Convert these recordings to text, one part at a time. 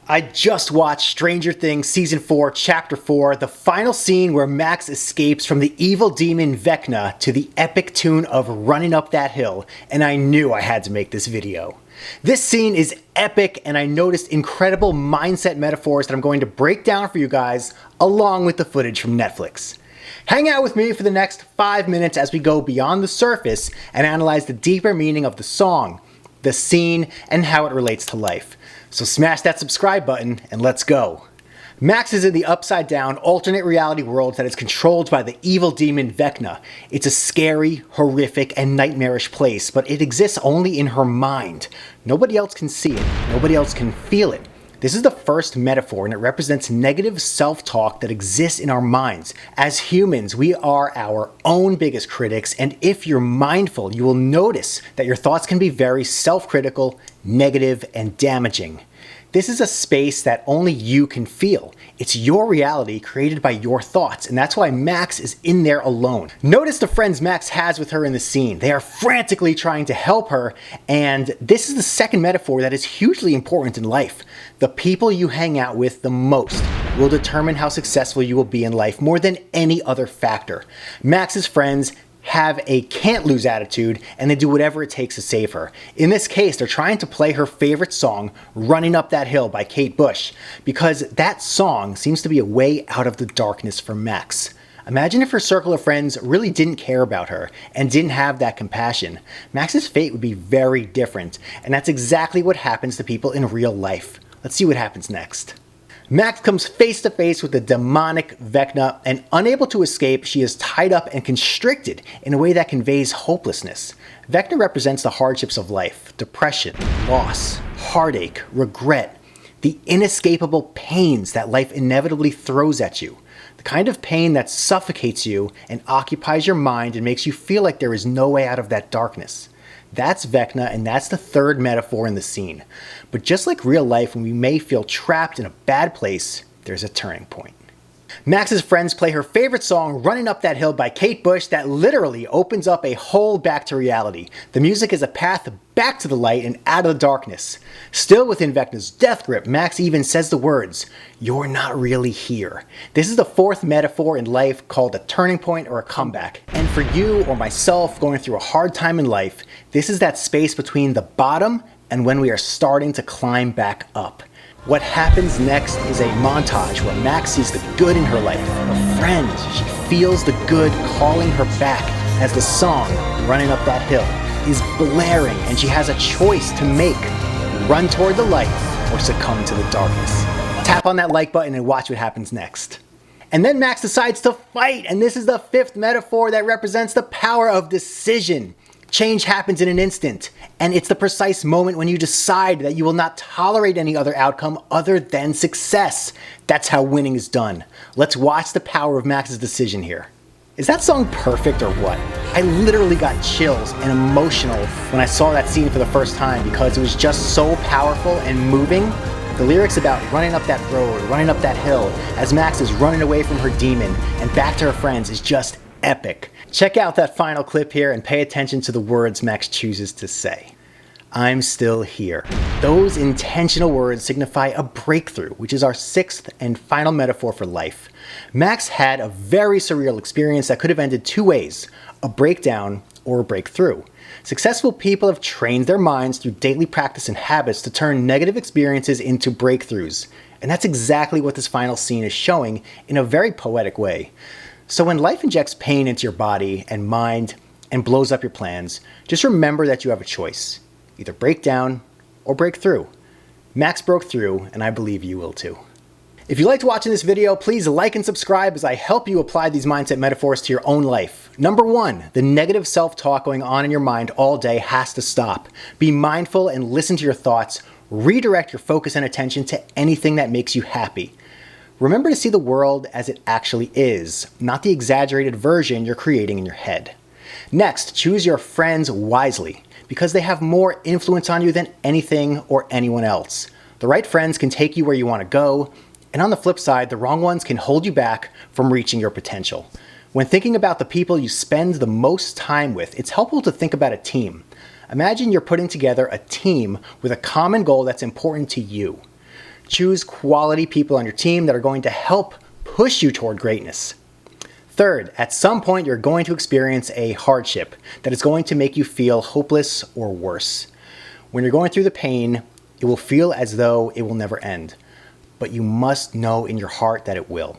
I just watched Stranger Things Season 4, Chapter 4, the final scene where Max escapes from the evil demon Vecna to the epic tune of Running Up That Hill, and I knew I had to make this video. This scene is epic, and I noticed incredible mindset metaphors that I'm going to break down for you guys, along with the footage from Netflix. Hang out with me for the next 5 minutes as we go beyond the surface and analyze the deeper meaning of the song, the scene, and how it relates to life. So smash that subscribe button and let's go. Max is in the upside down alternate reality world that is controlled by the evil demon Vecna. It's a scary, horrific, and nightmarish place, but it exists only in her mind. Nobody else can see it. Nobody else can feel it. This is the first metaphor, and it represents negative self-talk that exists in our minds. As humans, we are our own biggest critics, and if you're mindful, you will notice that your thoughts can be very self-critical, negative, and damaging. This is a space that only you can feel. It's your reality created by your thoughts, and that's why Max is in there alone. Notice the friends Max has with her in the scene. They are frantically trying to help her, and this is the second metaphor that is hugely important in life. The people you hang out with the most will determine how successful you will be in life more than any other factor. Max's friends have a can't-lose attitude, and they do whatever it takes to save her. In this case, they're trying to play her favorite song, Running Up That Hill by Kate Bush, because that song seems to be a way out of the darkness for Max. Imagine if her circle of friends really didn't care about her and didn't have that compassion. Max's fate would be very different, and that's exactly what happens to people in real life. Let's see what happens next. Max comes face to face with the demonic Vecna, and unable to escape, she is tied up and constricted in a way that conveys hopelessness. Vecna represents the hardships of life: depression, loss, heartache, regret, the inescapable pains that life inevitably throws at you. The kind of pain that suffocates you and occupies your mind and makes you feel like there is no way out of that darkness. That's Vecna, and that's the third metaphor in the scene. But just like real life, when we may feel trapped in a bad place, there's a turning point. Max's friends play her favorite song, Running Up That Hill by Kate Bush, that literally opens up a hole back to reality. The music is a path back to the light and out of the darkness. Still within Vecna's death grip, Max even says the words, "You're not really here." This is the fourth metaphor in life called a turning point or a comeback. And for you or myself going through a hard time in life, this is that space between the bottom and when we are starting to climb back up. What happens next is a montage where Max sees the good in her life, her friend. She feels the good calling her back as the song, Running Up That Hill, is blaring, and she has a choice to make: run toward the light or succumb to the darkness. Tap on that like button and watch what happens next. And then Max decides to fight, and this is the fifth metaphor that represents the power of decision. Change happens in an instant, and it's the precise moment when you decide that you will not tolerate any other outcome other than success. That's how winning is done. Let's watch the power of Max's decision here. Is that song perfect or what? I literally got chills and emotional when I saw that scene for the first time because it was just so powerful and moving. The lyrics about running up that road, running up that hill, as Max is running away from her demon and back to her friends is just epic. Check out that final clip here and pay attention to the words Max chooses to say. "I'm still here." Those intentional words signify a breakthrough, which is our sixth and final metaphor for life. Max had a very surreal experience that could have ended two ways: a breakdown or a breakthrough. Successful people have trained their minds through daily practice and habits to turn negative experiences into breakthroughs. And that's exactly what this final scene is showing in a very poetic way. So when life injects pain into your body and mind and blows up your plans, just remember that you have a choice. Either break down or break through. Max broke through, and I believe you will too. If you liked watching this video, please like and subscribe as I help you apply these mindset metaphors to your own life. Number one, the negative self-talk going on in your mind all day has to stop. Be mindful and listen to your thoughts. Redirect your focus and attention to anything that makes you happy. Remember to see the world as it actually is, not the exaggerated version you're creating in your head. Next, choose your friends wisely, because they have more influence on you than anything or anyone else. The right friends can take you where you want to go, and on the flip side, the wrong ones can hold you back from reaching your potential. When thinking about the people you spend the most time with, it's helpful to think about a team. Imagine you're putting together a team with a common goal that's important to you. Choose quality people on your team that are going to help push you toward greatness. Third, at some point you're going to experience a hardship that is going to make you feel hopeless or worse. When you're going through the pain, it will feel as though it will never end. But you must know in your heart that it will.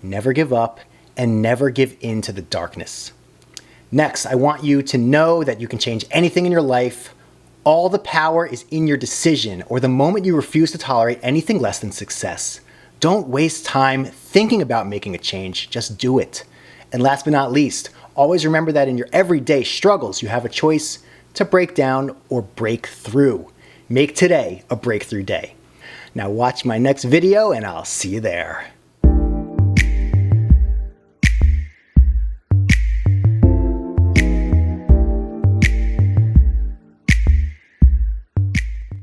Never give up and never give in to the darkness. Next, I want you to know that you can change anything in your life. All the power is in your decision or the moment you refuse to tolerate anything less than success. Don't waste time thinking about making a change, just do it. And last but not least, always remember that in your everyday struggles, you have a choice to break down or break through. Make today a breakthrough day. Now watch my next video and I'll see you there.